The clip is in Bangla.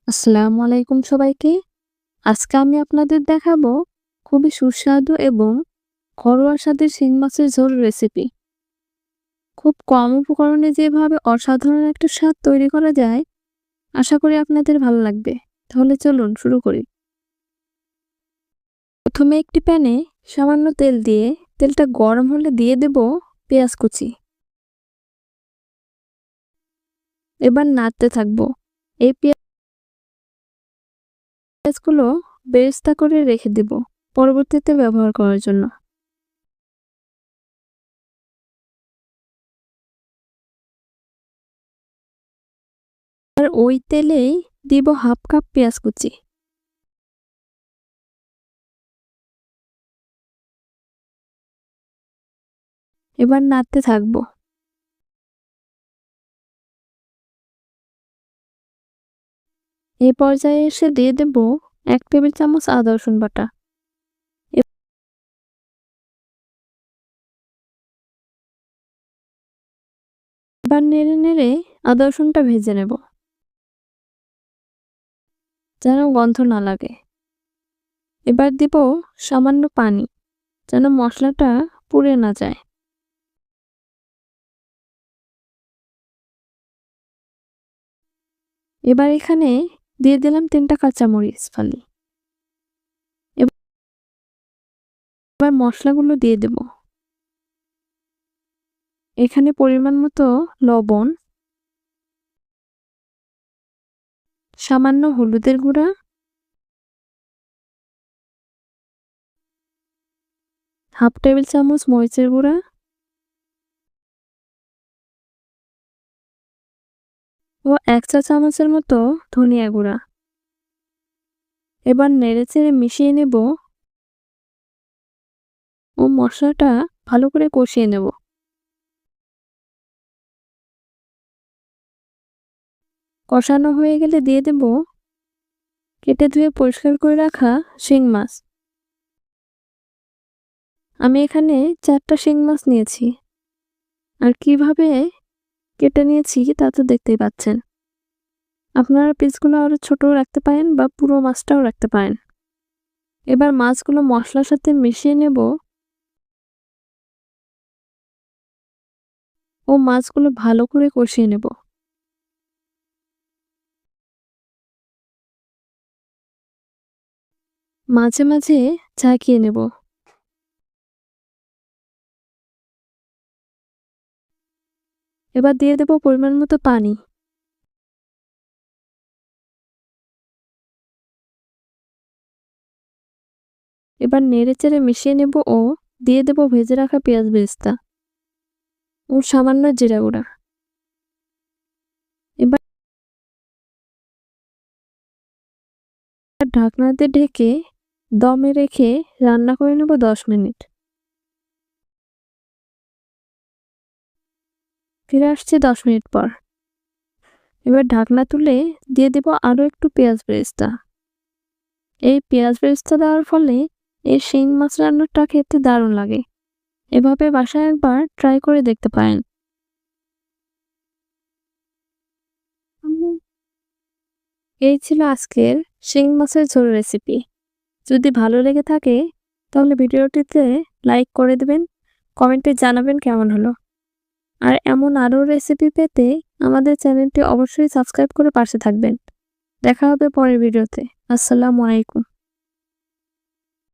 আসসালামু আলাইকুম সবাইকে। আজকে আমি আপনাদের দেখাবো খুবই সুস্বাদু এবং ঘরোয়া স্বাদের শিং মাছের ঝোল রেসিপি। খুব কম উপকরণে যেভাবে অসাধারণ একটা স্বাদ তৈরি করা যায়, আশা করি আপনাদের ভালো লাগবে। তাহলে চলুন শুরু করি। প্রথমে একটি প্যানে সামান্য তেল দিয়ে তেলটা গরম হলে দিয়ে দেব পেঁয়াজ কুচি। এবার নাড়তে থাকবো। এই পেঁয়াজগুলো বেরেস্তা করে রেখে দেব পরবর্তীতে ব্যবহার করার জন্য। আর ওই তেলেই দিব হাফ কাপ পেঁয়াজ কুচি। এবার নাড়তে থাকবো। এই পর্যায়ে এসে দিয়ে দেব ১ টেবিল চামচ আদা রসুন বাটা। এবার নেড়ে নেড়ে আদা রসুনটা ভেজে নেব যেন গন্ধ না লাগে। এবার দিব সামান্য পানি যেন মশলাটা পুড়ে না যায়। এবার এখানে দিয়ে দিলাম ৩টা কাঁচামরিচ ফালি। এবার মশলাগুলো দিয়ে দেব। এখানে পরিমাণ মতো লবণ, সামান্য হলুদের গুঁড়া, হাফ টেবিল চামচ মরিচের গুঁড়া ও ১ চা চামচের মতো ধনিয়া গুঁড়া। এবার নেড়েচেড়ে মিশিয়ে নেব ও মশলাটা ভালো করে কষিয়ে নেব। কষানো হয়ে গেলে দিয়ে দেব কেটে ধুয়ে পরিষ্কার করে রাখা শিং মাছ। আমি এখানে ৪টা শিং মাছ নিয়েছি। আর কিভাবে কেটে নিয়েছি তা তো দেখতেই পাচ্ছেন। আপনারা পিসগুলো আরো ছোটও রাখতে পারেন বা পুরো মাছটাও রাখতে পারেন। এবার মাছগুলো মশলার সাথে মিশিয়ে নেব ও মাছগুলো ভালো করে কষিয়ে নেব। মাঝে মাঝে ঝাঁকিয়ে নেব। এবার দিয়ে দেব পরিমাণ মতো পানি। এবার নেড়েচেড়ে মিশিয়ে নেব ও দিয়ে দেব ভেজে রাখা পেঁয়াজ বেরেস্তা ও সামান্য জিরা গুঁড়া। এবার ঢাকনা দিয়ে ঢেকে দমে রেখে রান্না করে নেব ১০ মিনিট। ফিরে আসছি ১০ মিনিট পর। এবার ঢাকনা তুলে দিয়ে দেব আরও একটু পেঁয়াজ বেরেস্তা। এই পেঁয়াজ বেরেস্তা দেওয়ার ফলে এই শিং মাছ রান্নাটা খেতে দারুণ লাগে। এভাবে বাসায় একবার ট্রাই করে দেখতে পারেন। এই ছিল আজকের শিং মাছের ঝোল রেসিপি। যদি ভালো লেগে থাকে তাহলে ভিডিওটিতে লাইক করে দেবেন, কমেন্টে জানাবেন কেমন হলো। আর এমন আরও রেসিপি পেতে আমাদের চ্যানেলটি অবশ্যই সাবস্ক্রাইব করে পাশে থাকবেন। দেখা হবে পরের ভিডিওতে। আসসালামু আলাইকুম।